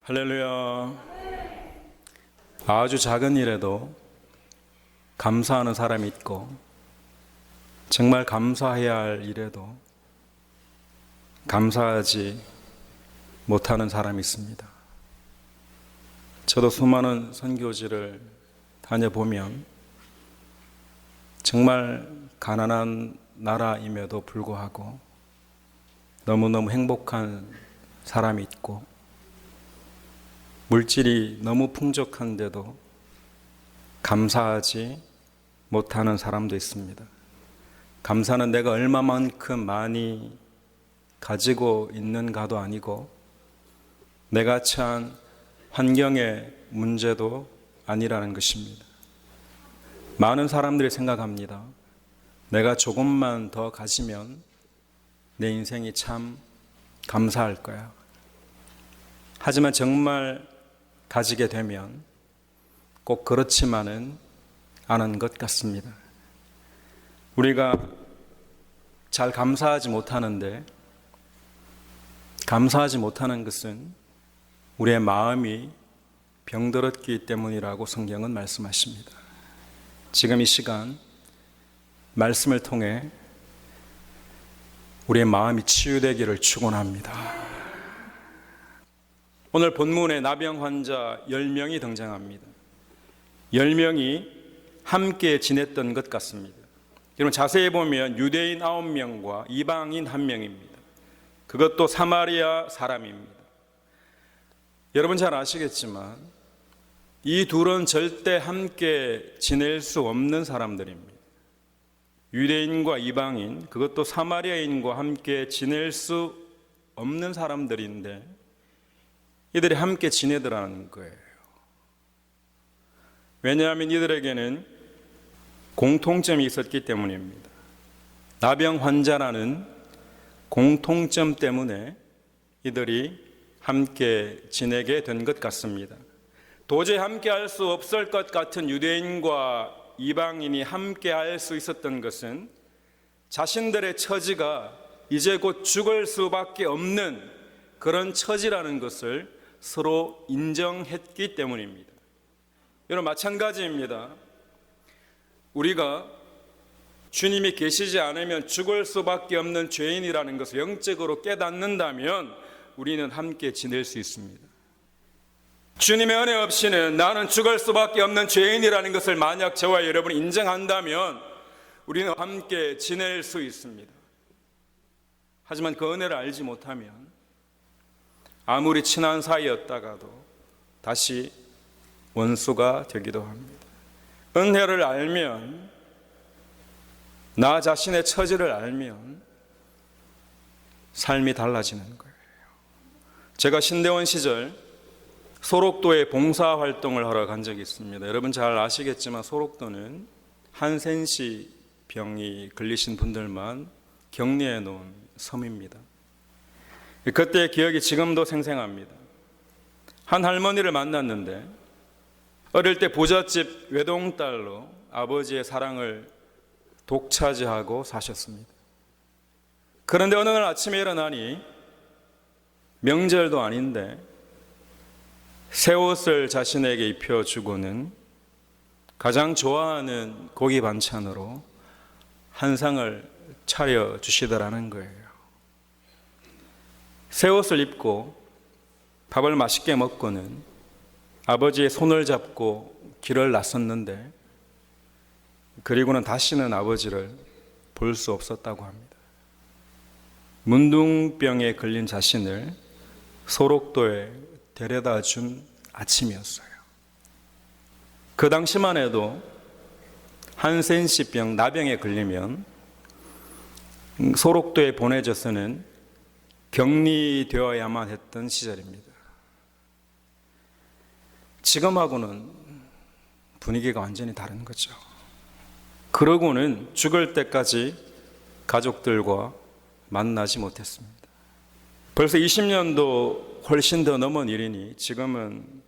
할렐루야. 아주 작은 일에도 감사하는 사람이 있고, 정말 감사해야 할 일에도 감사하지 못하는 사람이 있습니다. 저도 수많은 선교지를 다녀보면 정말 가난한 나라임에도 불구하고 너무너무 행복한 사람이 있고, 물질이 너무 풍족한데도 감사하지 못하는 사람도 있습니다. 감사는 내가 얼마만큼 많이 가지고 있는가도 아니고, 내가 처한 환경의 문제도 아니라는 것입니다. 많은 사람들이 생각합니다. 내가 조금만 더 가지면 내 인생이 참 감사할 거야. 하지만 정말 가지게 되면 꼭 그렇지만은 않은 것 같습니다. 우리가 잘 감사하지 못하는데, 감사하지 못하는 것은 우리의 마음이 병들었기 때문이라고 성경은 말씀하십니다. 지금 이 시간 말씀을 통해 우리의 마음이 치유되기를 축원합니다. 오늘 본문에 나병 환자 10명이 등장합니다. 10명이 함께 지냈던 것 같습니다. 여러분 자세히 보면 유대인 9명과 이방인 1명입니다. 그것도 사마리아 사람입니다. 여러분 잘 아시겠지만 이 둘은 절대 함께 지낼 수 없는 사람들입니다. 유대인과 이방인, 그것도 사마리아인과 함께 지낼 수 없는 사람들인데 이들이 함께 지내더라는 거예요. 왜냐하면 이들에게는 공통점이 있었기 때문입니다. 나병 환자라는 공통점 때문에 이들이 함께 지내게 된 것 같습니다. 도저히 함께 할 수 없을 것 같은 유대인과 이방인이 함께 할 수 있었던 것은 자신들의 처지가 이제 곧 죽을 수밖에 없는 그런 처지라는 것을 서로 인정했기 때문입니다. 여러분 마찬가지입니다. 우리가 주님이 계시지 않으면 죽을 수밖에 없는 죄인이라는 것을 영적으로 깨닫는다면 우리는 함께 지낼 수 있습니다. 주님의 은혜 없이는 나는 죽을 수밖에 없는 죄인이라는 것을 만약 저와 여러분이 인정한다면 우리는 함께 지낼 수 있습니다. 하지만 그 은혜를 알지 못하면 아무리 친한 사이였다가도 다시 원수가 되기도 합니다. 은혜를 알면, 나 자신의 처지를 알면 삶이 달라지는 거예요. 제가 신대원 시절 소록도에 봉사활동을 하러 간 적이 있습니다. 여러분 잘 아시겠지만 소록도는 한센시 병이 걸리신 분들만 격리해 놓은 섬입니다. 그때의 기억이 지금도 생생합니다. 한 할머니를 만났는데 어릴 때 부잣집 외동딸로 아버지의 사랑을 독차지하고 사셨습니다. 그런데 어느 날 아침에 일어나니 명절도 아닌데 새 옷을 자신에게 입혀주고는 가장 좋아하는 고기 반찬으로 한 상을 차려주시더라는 거예요. 새 옷을 입고 밥을 맛있게 먹고는 아버지의 손을 잡고 길을 나섰는데, 그리고는 다시는 아버지를 볼 수 없었다고 합니다. 문둥병에 걸린 자신을 소록도에 데려다 준 아침이었어요. 그 당시만 해도 한센시병, 나병에 걸리면 소록도에 보내져서는 격리되어야만 했던 시절입니다. 지금하고는 분위기가 완전히 다른 거죠. 그러고는 죽을 때까지 가족들과 만나지 못했습니다. 벌써 20년도 훨씬 더 넘은 일이니 지금은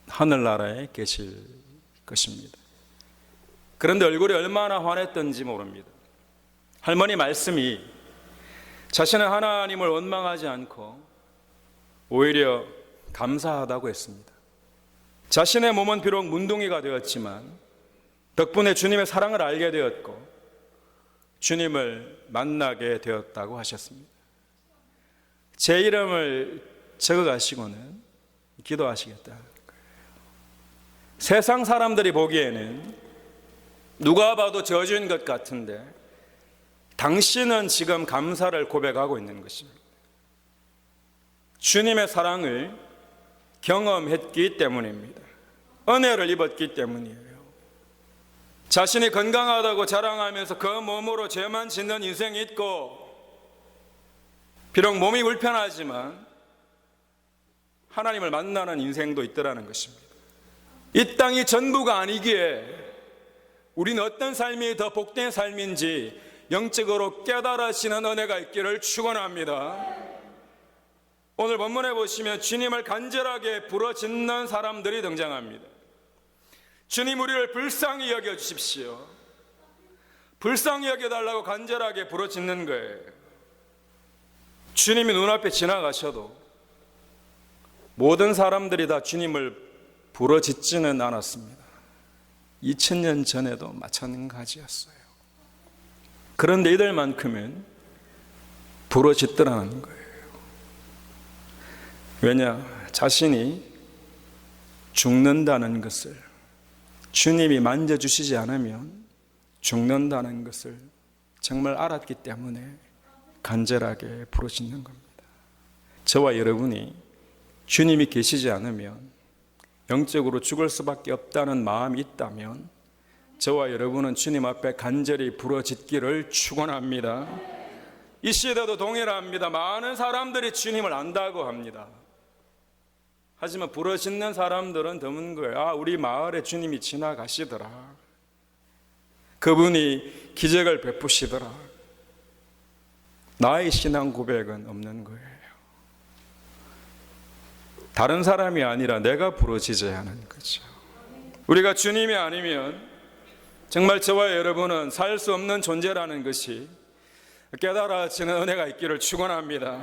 하늘나라에 계실 것입니다. 그런데 얼굴이 얼마나 환했던지 모릅니다. 할머니 말씀이 자신은 하나님을 원망하지 않고 오히려 감사하다고 했습니다. 자신의 몸은 비록 문둥이가 되었지만 덕분에 주님의 사랑을 알게 되었고 주님을 만나게 되었다고 하셨습니다. 제 이름을 적어가시고는 기도하시겠다. 세상 사람들이 보기에는 누가 봐도 저주인 것 같은데 당신은 지금 감사를 고백하고 있는 것입니다. 주님의 사랑을 경험했기 때문입니다. 은혜를 입었기 때문이에요. 자신이 건강하다고 자랑하면서 그 몸으로 죄만 짓는 인생이 있고 비록 몸이 불편하지만 하나님을 만나는 인생도 있더라는 것입니다. 이 땅이 전부가 아니기에 우리는 어떤 삶이 더 복된 삶인지 영적으로 깨달으시는 은혜가 있기를 축원합니다. 오늘 본문에 보시면 주님을 간절하게 부르짖는 사람들이 등장합니다. 주님, 우리를 불쌍히 여겨주십시오. 불쌍히 여겨달라고 간절하게 부르짖는 거예요. 주님이 눈앞에 지나가셔도 모든 사람들이 다 주님을 부르짖지는 않았습니다. 2000년 전에도 마찬가지였어요. 그런데 이들만큼은 부르짖더라는 거예요. 왜냐? 자신이 죽는다는 것을, 주님이 만져주시지 않으면 죽는다는 것을 정말 알았기 때문에 간절하게 부르짖는 겁니다. 저와 여러분이 주님이 계시지 않으면 영적으로 죽을 수밖에 없다는 마음이 있다면 저와 여러분은 주님 앞에 간절히 부르짖기를 축원합니다. 이 시대도 동일합니다. 많은 사람들이 주님을 안다고 합니다. 하지만 부르짖는 사람들은 드문 거예요. 아, 우리 마을에 주님이 지나가시더라. 그분이 기적을 베푸시더라. 나의 신앙 고백은 없는 거예요. 다른 사람이 아니라 내가 부르짖어야 하는 거죠. 우리가 주님이 아니면 정말 저와 여러분은 살 수 없는 존재라는 것이 깨달아지는 은혜가 있기를 축원합니다.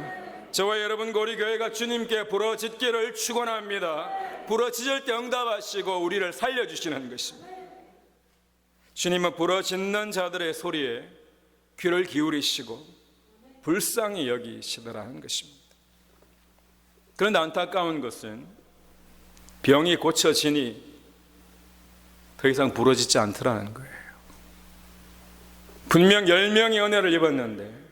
저와 여러분 우리 교회가 주님께 부르짖기를 축원합니다. 부르짖을 때 응답하시고 우리를 살려주시는 것입니다. 주님은 부르짖는 자들의 소리에 귀를 기울이시고 불쌍히 여기시더라는 것입니다. 그런데 안타까운 것은 병이 고쳐지니 더 이상 부르짖지 않더라는 거예요. 분명 10명이 은혜를 입었는데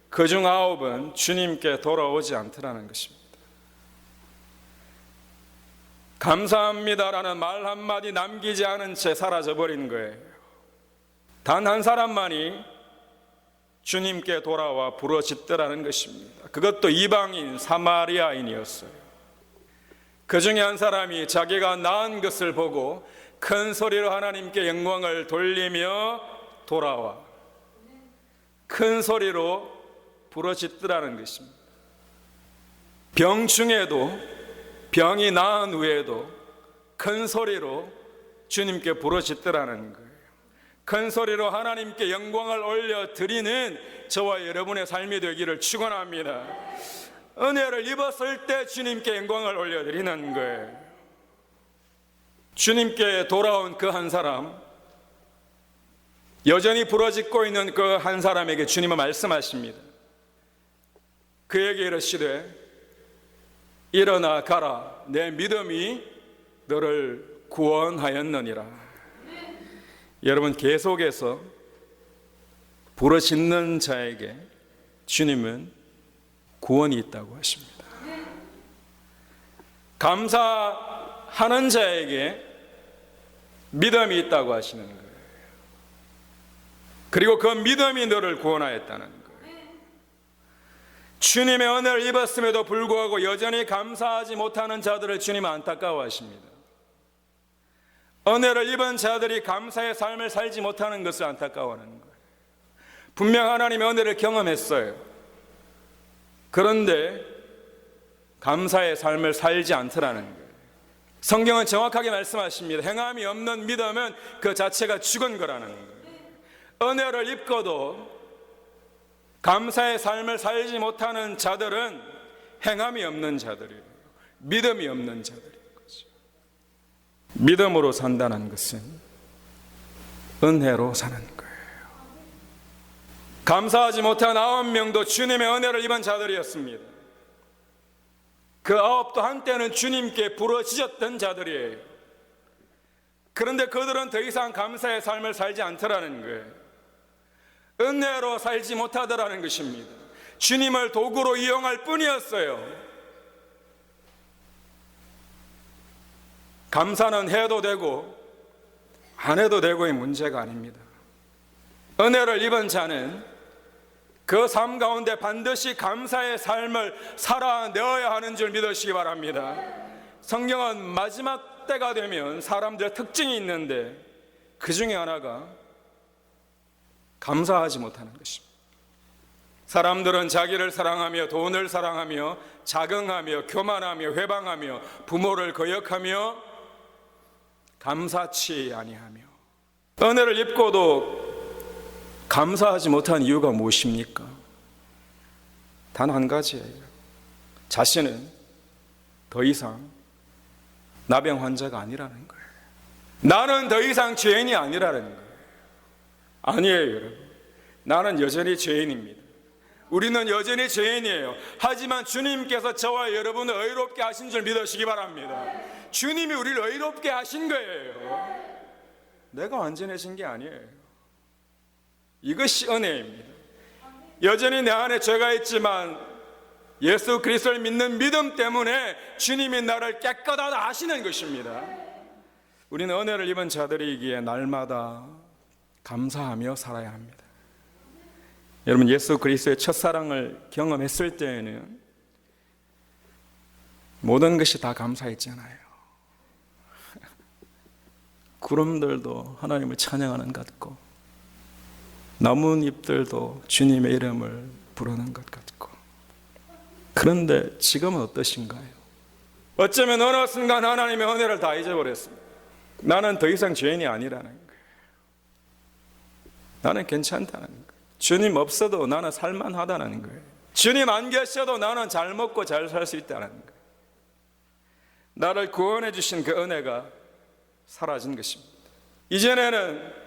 그중 9은 주님께 돌아오지 않더라는 것입니다. 감사합니다라는 말 한마디 남기지 않은 채 사라져버린 거예요. 단 한 사람만이 주님께 돌아와 부르짖더라는 것입니다. 그것도 이방인 사마리아인이었어요. 그 중에 한 사람이 자기가 낳은 것을 보고 큰 소리로 하나님께 영광을 돌리며 돌아와 큰 소리로 부르짖더라는 것입니다. 병 중에도 병이 나은 후에도 큰 소리로 주님께 부르짖더라는 거예요. 큰 소리로 하나님께 영광을 올려드리는 저와 여러분의 삶이 되기를 축원합니다. 은혜를 입었을 때 주님께 영광을 올려드리는 거예요. 주님께 돌아온 그 한 사람, 여전히 부르짖고 있는 그 한 사람에게 주님은 말씀하십니다. 그에게 이르시되 일어나 가라, 내 믿음이 너를 구원하였느니라. 여러분, 계속해서 부르짖는 자에게 주님은 구원이 있다고 하십니다. 감사하는 자에게 믿음이 있다고 하시는 거예요. 그리고 그 믿음이 너를 구원하였다는 거예요. 주님의 은혜를 입었음에도 불구하고 여전히 감사하지 못하는 자들을 주님은 안타까워하십니다. 은혜를 입은 자들이 감사의 삶을 살지 못하는 것을 안타까워하는 거예요. 분명 하나님의 은혜를 경험했어요. 그런데 감사의 삶을 살지 않더라는 거예요. 성경은 정확하게 말씀하십니다. 행함이 없는 믿음은 그 자체가 죽은 거라는 거예요. 은혜를 입고도 감사의 삶을 살지 못하는 자들은 행함이 없는 자들이에요. 믿음이 없는 자들인 거죠. 믿음으로 산다는 것은 은혜로 사는 거예요. 감사하지 못한 9명도 주님의 은혜를 입은 자들이었습니다. 그 9도 한때는 주님께 부러지셨던 자들이에요. 그런데 그들은 더 이상 감사의 삶을 살지 않더라는 거예요. 은혜로 살지 못하더라는 것입니다. 주님을 도구로 이용할 뿐이었어요. 감사는 해도 되고 안 해도 되고의 문제가 아닙니다. 은혜를 입은 자는 그 삶 가운데 반드시 감사의 삶을 살아내어야 하는 줄 믿으시기 바랍니다. 성경은 마지막 때가 되면 사람들의 특징이 있는데 그 중에 하나가 감사하지 못하는 것입니다. 사람들은 자기를 사랑하며 돈을 사랑하며 자긍하며 교만하며 회방하며 부모를 거역하며 감사치 아니하며 은혜를 입고도 감사하지 못한 이유가 무엇입니까? 단 한 가지예요. 자신은 더 이상 나병 환자가 아니라는 거예요. 나는 더 이상 죄인이 아니라는 거예요. 아니에요, 여러분. 나는 여전히 죄인입니다. 우리는 여전히 죄인이에요. 하지만 주님께서 저와 여러분을 의롭게 하신 줄 믿으시기 바랍니다. 주님이 우리를 의롭게 하신 거예요. 내가 완전해진 게 아니에요. 이것이 은혜입니다. 여전히 내 안에 죄가 있지만 예수 그리스도를 믿는 믿음 때문에 주님이 나를 깨끗하다 하시는 것입니다. 우리는 은혜를 입은 자들이기에 날마다 감사하며 살아야 합니다. 여러분, 예수 그리스도의 첫사랑을 경험했을 때에는 모든 것이 다 감사했잖아요. 구름들도 하나님을 찬양하는 것 같고 나뭇잎들도 주님의 이름을 부르는 것 같고. 그런데 지금은 어떠신가요? 어쩌면 어느 순간 하나님의 은혜를 다 잊어버렸습니다. 나는 더 이상 죄인이 아니라는 거예요. 나는 괜찮다는 거예요. 주님 없어도 나는 살만하다는 거예요. 주님 안 계셔도 나는 잘 먹고 잘 살 수 있다는 거예요. 나를 구원해 주신 그 은혜가 사라진 것입니다. 이전에는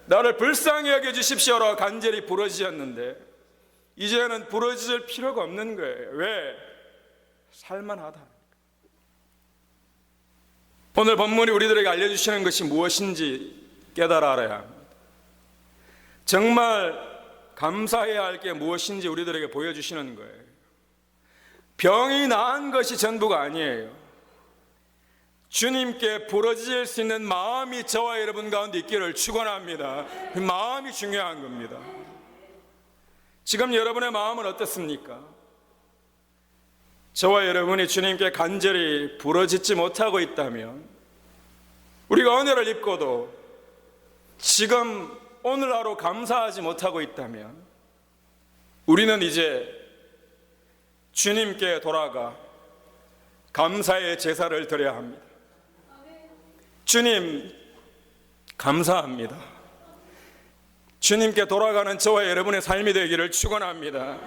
나를 불쌍히 여겨주십시오라고 간절히 부르짖었는데 이제는 부르짖을 필요가 없는 거예요. 왜? 살만하다. 오늘 본문이 우리들에게 알려주시는 것이 무엇인지 깨달아 알아야 합니다. 정말 감사해야 할 게 무엇인지 우리들에게 보여주시는 거예요. 병이 나은 것이 전부가 아니에요. 주님께 부러질 수 있는 마음이 저와 여러분 가운데 있기를 축원합니다. 그 마음이 중요한 겁니다. 지금 여러분의 마음은 어떻습니까? 저와 여러분이 주님께 간절히 부러지지 못하고 있다면, 우리가 은혜를 입고도 지금 오늘 하루 감사하지 못하고 있다면, 우리는 이제 주님께 돌아가 감사의 제사를 드려야 합니다. 주님, 감사합니다. 주님께 돌아가는 저와 여러분의 삶이 되기를 축원합니다.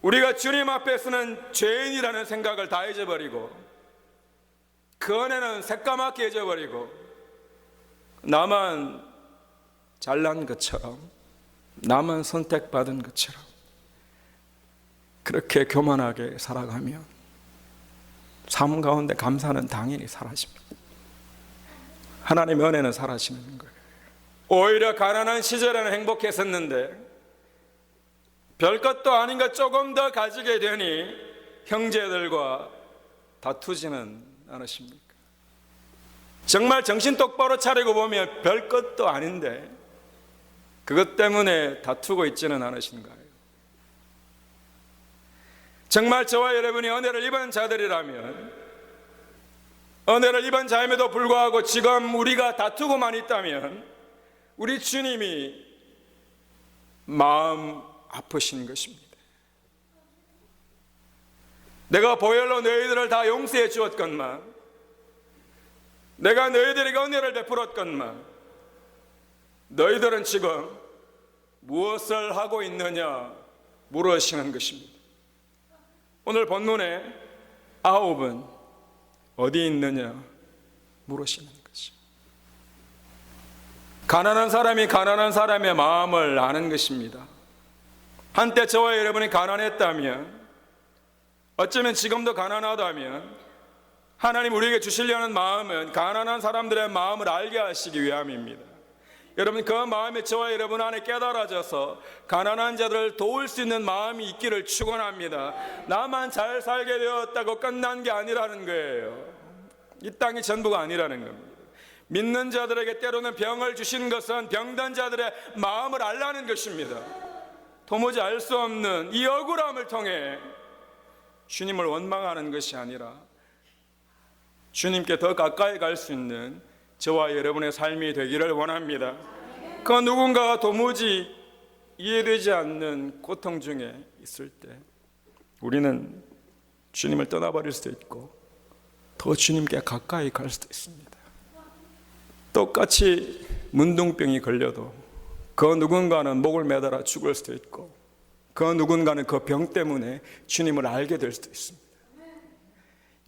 우리가 주님 앞에서는 죄인이라는 생각을 다 잊어버리고 그 은혜는 새까맣게 잊어버리고 나만 잘난 것처럼, 나만 선택받은 것처럼 그렇게 교만하게 살아가면 삶 가운데 감사는 당연히 사라집니다. 하나님의 은혜는 사라지는 거예요. 오히려 가난한 시절에는 행복했었는데 별것도 아닌 것 조금 더 가지게 되니 형제들과 다투지는 않으십니까? 정말 정신 똑바로 차리고 보면 별것도 아닌데 그것 때문에 다투고 있지는 않으신가요? 정말 저와 여러분이 은혜를 입은 자들이라면, 은혜를 입은 자임에도 불구하고 지금 우리가 다투고만 있다면 우리 주님이 마음 아프신 것입니다. 내가 보혈로 너희들을 다 용서해 주었건만, 내가 너희들에게 은혜를 베풀었건만, 너희들은 지금 무엇을 하고 있느냐 물으시는 것입니다. 오늘 본문에 아홉은 어디 있느냐 물으시는 것이. 가난한 사람이 가난한 사람의 마음을 아는 것입니다. 한때 저와 여러분이 가난했다면, 어쩌면 지금도 가난하다면, 하나님 우리에게 주시려는 마음은 가난한 사람들의 마음을 알게 하시기 위함입니다. 여러분, 그 마음이 저와 여러분 안에 깨달아져서 가난한 자들을 도울 수 있는 마음이 있기를 축원합니다. 나만 잘 살게 되었다고 끝난 게 아니라는 거예요. 이 땅이 전부가 아니라는 겁니다. 믿는 자들에게 때로는 병을 주시는 것은 병든 자들의 마음을 알라는 것입니다. 도무지 알 수 없는 이 억울함을 통해 주님을 원망하는 것이 아니라 주님께 더 가까이 갈 수 있는 저와 여러분의 삶이 되기를 원합니다. 그 누군가가 도무지 이해되지 않는 고통 중에 있을 때 우리는 주님을 떠나버릴 수도 있고 더 주님께 가까이 갈 수도 있습니다. 똑같이 문둥병이 걸려도 그 누군가는 목을 매달아 죽을 수도 있고 그 누군가는 그 병 때문에 주님을 알게 될 수도 있습니다.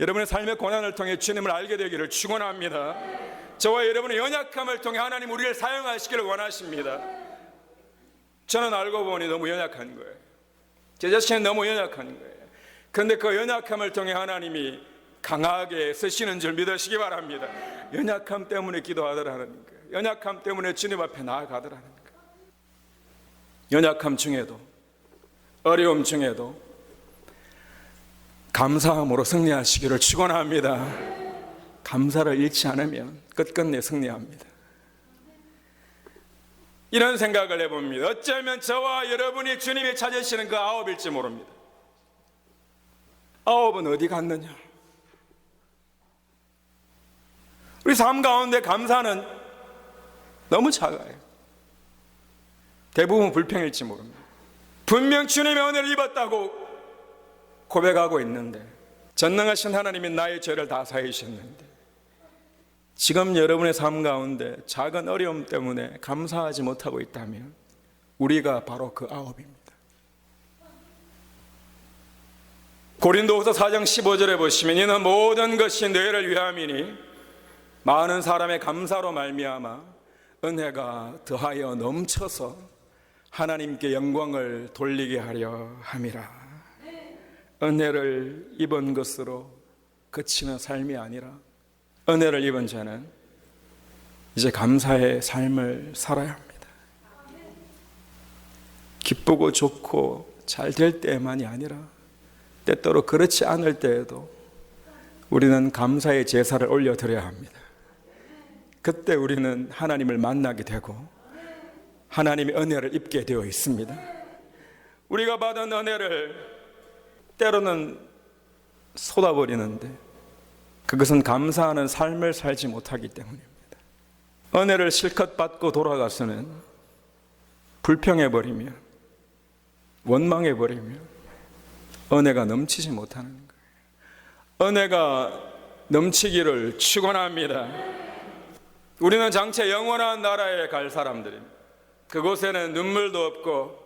여러분의 삶의 고난을 통해 주님을 알게 되기를 축원합니다. 저와 여러분의 연약함을 통해 하나님 우리를 사용하시기를 원하십니다. 저는 알고 보니 너무 연약한 거예요. 제 자신은 너무 연약한 거예요. 그런데 그 연약함을 통해 하나님이 강하게 쓰시는 줄 믿으시기 바랍니다. 연약함 때문에 기도하더라는 거예요. 연약함 때문에 주님 앞에 나아가더라는 거예요. 연약함 중에도, 어려움 중에도 감사함으로 승리하시기를 축원합니다. 감사를 잃지 않으면 끝끝내 승리합니다. 이런 생각을 해봅니다. 어쩌면 저와 여러분이 주님이 찾으시는 그 아홉일지 모릅니다. 아홉은 어디 갔느냐? 우리 삶 가운데 감사는 너무 작아요. 대부분 불평일지 모릅니다. 분명 주님의 은혜를 입었다고 고백하고 있는데, 전능하신 하나님이 나의 죄를 다 사해 주셨는데, 지금 여러분의 삶 가운데 작은 어려움 때문에 감사하지 못하고 있다면 우리가 바로 그 아홉입니다. 고린도후서 4장 15절에 보시면 이는 모든 것이 너희를 위함이니 많은 사람의 감사로 말미암아 은혜가 더하여 넘쳐서 하나님께 영광을 돌리게 하려 함이라. 은혜를 입은 것으로 그치는 삶이 아니라 은혜를 입은 자는 이제 감사의 삶을 살아야 합니다. 기쁘고 좋고 잘 될 때만이 아니라 때때로 그렇지 않을 때에도 우리는 감사의 제사를 올려드려야 합니다. 그때 우리는 하나님을 만나게 되고 하나님의 은혜를 입게 되어 있습니다. 우리가 받은 은혜를 때로는 쏟아버리는데 그것은 감사하는 삶을 살지 못하기 때문입니다. 은혜를 실컷 받고 돌아가서는 불평해버리며 원망해버리며 은혜가 넘치지 못하는 거예요. 은혜가 넘치기를 축원합니다. 우리는 장차 영원한 나라에 갈 사람들입니다. 그곳에는 눈물도 없고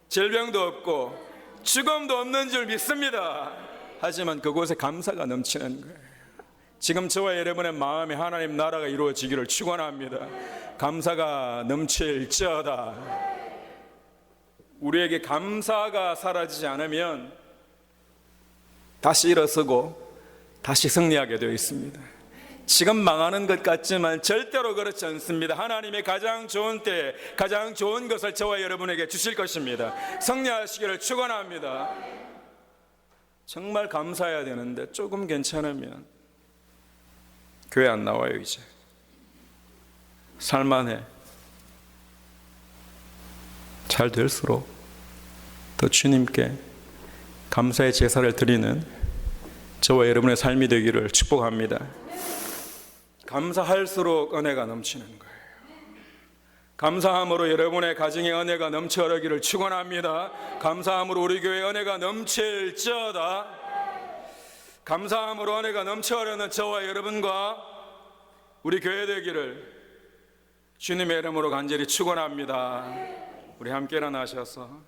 질병도 없고 죽음도 없는 줄 믿습니다. 하지만 그곳에 감사가 넘치는 거예요. 지금 저와 여러분의 마음에 하나님 나라가 이루어지기를 축원합니다. 감사가 넘칠지어다. 우리에게 감사가 사라지지 않으면 다시 일어서고 다시 승리하게 되어 있습니다. 지금 망하는 것 같지만 절대로 그렇지 않습니다. 하나님의 가장 좋은 때 가장 좋은 것을 저와 여러분에게 주실 것입니다. 승리하시기를 축원합니다. 정말 감사해야 되는데 조금 괜찮으면 교회 안 나와요. 이제 살만해. 잘 될수록 더 주님께 감사의 제사를 드리는 저와 여러분의 삶이 되기를 축복합니다. 감사할수록 은혜가 넘치는 거예요. 감사함으로 여러분의 가정에 은혜가 넘쳐 흐르기를 축원합니다. 감사함으로 우리 교회에 은혜가 넘칠지어다. 감사함으로 은혜가 넘쳐 흐르는 저와 여러분과 우리 교회 되기를 주님의 이름으로 간절히 축원합니다. 우리 함께 일어나셔서